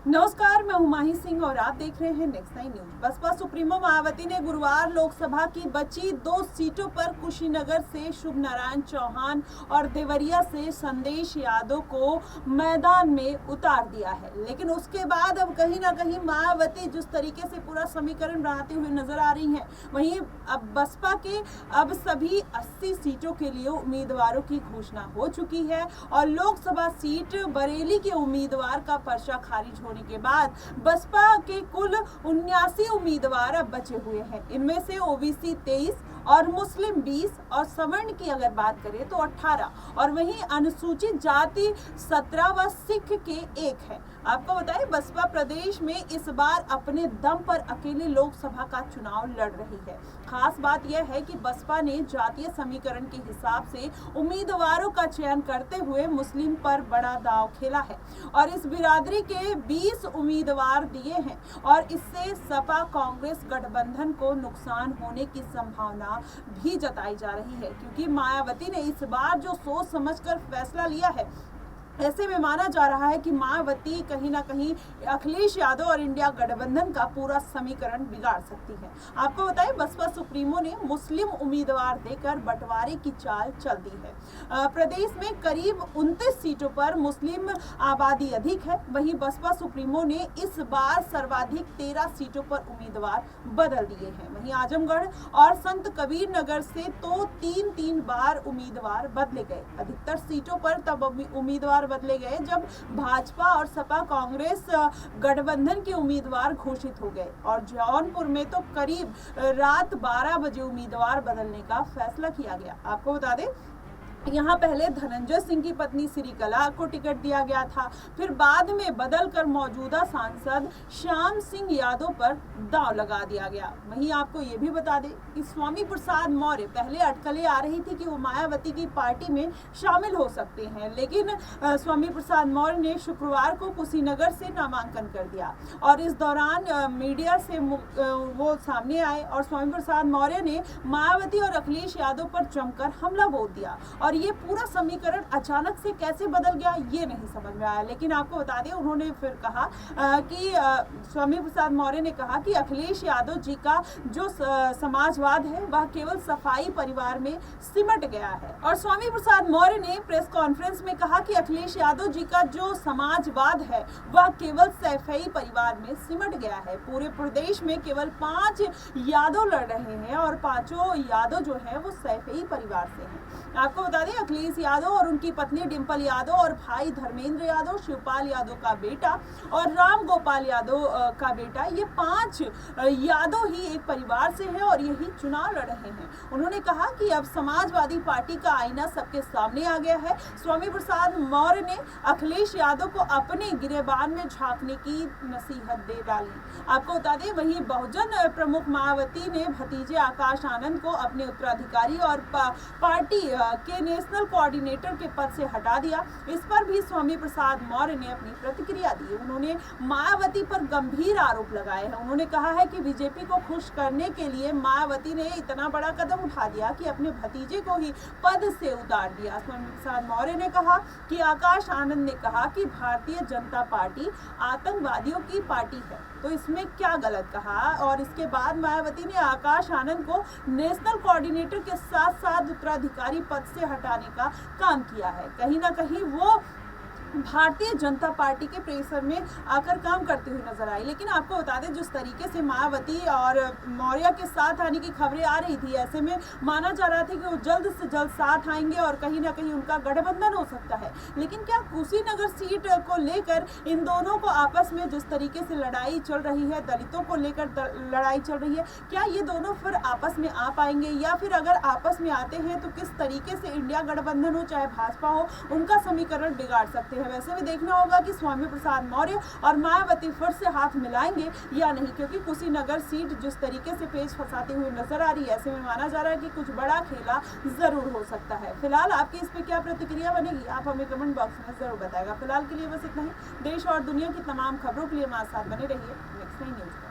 नमस्कार, मैं हुमायूं सिंह और आप देख रहे हैं next 9 news. BSP supremo Mayawati ने गुरुवार लोकसभा की बची 2 सीटों पर कुशीनगर से शुभ नारायण चौहान और देवरिया से संदेश यादव को मैदान में उतार दिया है। लेकिन उसके बाद अब कहीं ना कहीं मायावती जिस तरीके से पूरा समीकरण बनाते हुए नजर आ रही हैं, वहीं अब बसपा के अब सभी 80 सीटों के लिए उम्मीदवारों की घोषणा हो चुकी है और लोकसभा सीट बरेली के उम्मीदवार का पर्चा खारिज होने के बाद बसपा के कुल 79 उम्मीदवार अब बचे हुए हैं। इनमें से ओबीसी 23 और मुस्लिम 20 और सवर्ण की अगर बात करें तो 18 और वहीं अनुसूचित जाति 17 व सिख के 1 है। आपको बताएं, बसपा प्रदेश में इस बार अपने दम पर अकेले लोकसभा का चुनाव लड़ रही है। खास बात यह है कि बसपा ने जातीय समीकरण के हिसाब से उम्मीदवारों का चयन करते हुए मुस्लिम पर बड़ा दांव खेला है और इस बिरादरी के 20 उम्मीदवार दिए हैं और इससे सपा कांग्रेस गठबंधन को नुकसान होने की संभावना भी जताई जा रही है, क्योंकि मायावती ने इस बार जो सोच समझकर फैसला लिया है, ऐसे में माना जा रहा है कि मायावती कहीं ना कहीं अखिलेश यादव और इंडिया गठबंधन का पूरा समीकरण बिगाड़ सकती है। आपको बताएं, बसपा सुप्रीमो ने मुस्लिम उम्मीदवार देकर बंटवारे की चाल चल दी है। प्रदेश में करीब 29 सीटों पर मुस्लिम आबादी अधिक है, वहीं बसपा सुप्रीमो ने इस बार सर्वाधिक 13 सीटों पर उम्मीदवार बदल दिए हैं। वहीं आजमगढ़ और संत कबीर नगर से तो 3-3 बार उम्मीदवार बदले गए। अधिकतर सीटों पर तब उम्मीदवार बदले गए जब भाजपा और सपा कांग्रेस गठबंधन के उम्मीदवार घोषित हो गए और जौनपुर में तो करीब रात 12 बजे उम्मीदवार बदलने का फैसला किया गया। आपको बता दें, यहाँ पहले धनंजय सिंह की पत्नी श्रीकला को टिकट दिया गया था, फिर बाद में बदलकर मौजूदा सांसद श्याम सिंह यादव पर दांव लगा दिया गया। वहीं आपको ये भी बता दें कि स्वामी प्रसाद मौर्य पहले अटकलें आ रही थी कि वो मायावती की पार्टी में शामिल हो सकते हैं, लेकिन स्वामी प्रसाद मौर्य ने शुक्रवार को कुशीनगर से नामांकन कर दिया और इस दौरान मीडिया से वो सामने आए और स्वामी प्रसाद मौर्य ने मायावती और अखिलेश यादव पर जमकर हमला बोल दिया और ये पूरा समीकरण अचानक से कैसे बदल गया ये नहीं समझ में आया। लेकिन आपको बता दें, उन्होंने फिर कहा कि स्वामी प्रसाद मौर्य ने कहा कि अखिलेश यादव जी का जो समाजवाद है वह केवल सफाई परिवार में सिमट गया है और स्वामी प्रसाद मौर्य ने प्रेस कॉन्फ्रेंस में कहा कि अखिलेश यादव जी का जो समाजवाद है वह केवल सफाई परिवार में सिमट गया है। पूरे प्रदेश में केवल 5 यादव लड़ रहे हैं और 5 यादव जो है वो सफाई परिवार से हैं। आपको बता दें, अखिलेश यादव और उनकी पत्नी डिंपल यादव और भाई धर्मेंद्र यादव, शिवपाल यादव का बेटा और राम गोपाल यादव का बेटा, ये 5 यादव ही एक परिवार से हैं और यही चुनाव लड़ रहे हैं। उन्होंने कहा कि अब समाजवादी पार्टी का आईना सबके सामने आ गया है। स्वामी प्रसाद मौर्य ने अखिलेश यादव को अपने गिरेबान में झांकने की नसीहत दे डाली। आपको बता दें, वहीं बहुजन प्रमुख मायावती ने भतीजे आकाश आनंद को अपने उत्तराधिकारी और पार्टी के नेशनल कोऑर्डिनेटर के पद से हटा दिया। इस पर भी स्वामी प्रसाद मौर्य ने अपनी प्रतिक्रिया दी। उन्होंने मायावती पर गंभीर आरोप लगाए हैं। उन्होंने कहा है कि बीजेपी को खुश करने के लिए मायावती ने इतना बड़ा कदम उठा दिया कि अपने भतीजे को ही पद से उतार दिया। स्वामी प्रसाद मौर्य ने कहा कि आकाश आनंद ने कहा कि भारतीय जनता पार्टी आतंकवादियों की पार्टी है, तो इसमें क्या गलत कहा। और इसके बाद मायावती ने आकाश आनंद को नेशनल कोऑर्डिनेटर के साथ साथ उत्तराधिकारी पद से हटाने का काम किया है। कहीं ना कहीं वो भारतीय जनता पार्टी के प्रेशर में आकर काम करते हुए नजर आई। लेकिन आपको बता दें, जिस तरीके से मायावती और मौर्य के साथ आने की खबरें आ रही थी, ऐसे में माना जा रहा था कि वो जल्द से जल्द साथ आएंगे और कहीं ना कहीं उनका गठबंधन हो सकता है। लेकिन क्या कुशीनगर सीट को लेकर इन दोनों को आपस में जिस तरीके से लड़ाई चल रही है, दलितों को लेकर लड़ाई चल रही है, क्या ये दोनों फिर आपस में आ पाएंगे या फिर अगर आपस में आते हैं तो किस तरीके से इंडिया गठबंधन हो चाहे भाजपा हो, उनका समीकरण बिगाड़ सकते हैं। वैसे भी देखना होगा कि स्वामी प्रसाद मौर्य और मायावती फिर से हाथ मिलाएंगे या नहीं, क्योंकि कुशीनगर सीट जिस तरीके से पेच फंसाते हुए नजर आ रही है, ऐसे में माना जा रहा है कि कुछ बड़ा खेला जरूर हो सकता है। फिलहाल आपकी इस पे क्या प्रतिक्रिया बनेगी, आप हमें कमेंट बॉक्स में जरूर बताएगा। फिलहाल के लिए बस इतना ही। देश और दुनिया की तमाम खबरों के लिए हमारे साथ बने रहिए नेक्स्ट 9 न्यूज।